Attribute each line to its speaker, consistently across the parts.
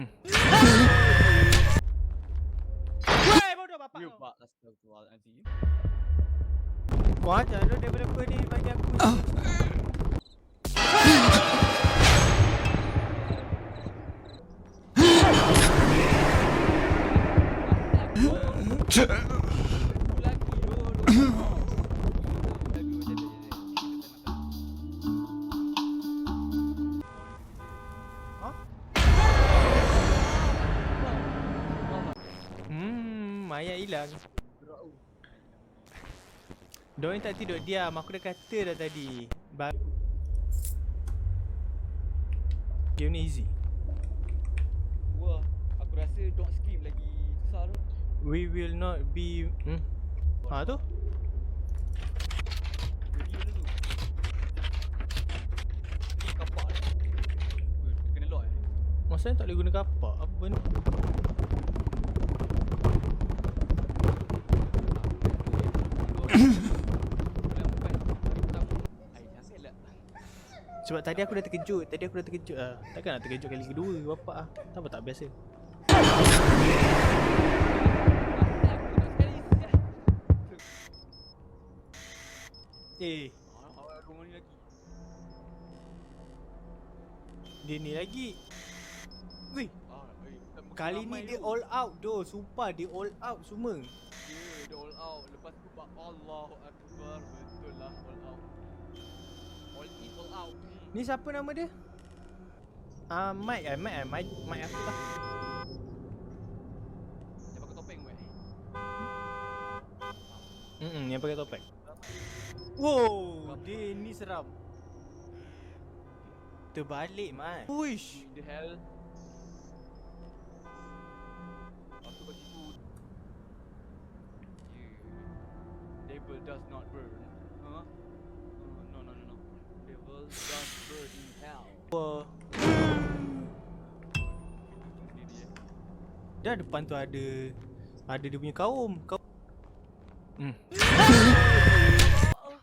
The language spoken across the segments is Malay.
Speaker 1: Woi bodoh bapak
Speaker 2: Ya
Speaker 1: kau.
Speaker 2: pak, astagfirullahaladzim.
Speaker 1: Kau ajar lu daripada kau ni bagi aku. Mayat hilang. Diorang tak tidur diam, aku dah kata dah tadi. Game ni easy.
Speaker 2: Wah, aku rasa don't scream lagi susah tu.
Speaker 1: We will not be Ha tu?
Speaker 2: Jadi mana tu? Ni kapak ni. Kena lock
Speaker 1: Maksudnya tak boleh guna kapak. Apa benda? Sebab tadi aku dah terkejut. Takkan nak terkejut kali kedua bapak ah. Tak apa, tak biasa.
Speaker 2: Rumah ni lagi.
Speaker 1: Dia ni lagi. Weh, kali ni dia all out doh. Sumpah dia all out semua.
Speaker 2: Ya, dia all out. Lepas tu Allahu Akbar. Betul lah all out. All in, all out.
Speaker 1: Ni siapa nama dia? Mike apa lah.
Speaker 2: Dia pakai topeng weh.
Speaker 1: Yang pakai topeng. Wow, dia ni seram. Terbalik Mai. Uish.
Speaker 2: The hell. Aku kat situ. Devil does not burn. Huh? No. Devil does burn in hell.
Speaker 1: Wah.
Speaker 2: Sendiri
Speaker 1: Dah depan tu ada dia punya kaum.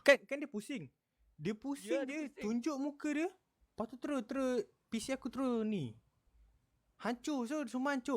Speaker 1: Kan dia pusing. Dia pusing,
Speaker 2: Ya,
Speaker 1: dia
Speaker 2: dia pusing.
Speaker 1: tunjuk muka dia. Lepas tu terus PC aku terus ni. Hancur, so semua hancur.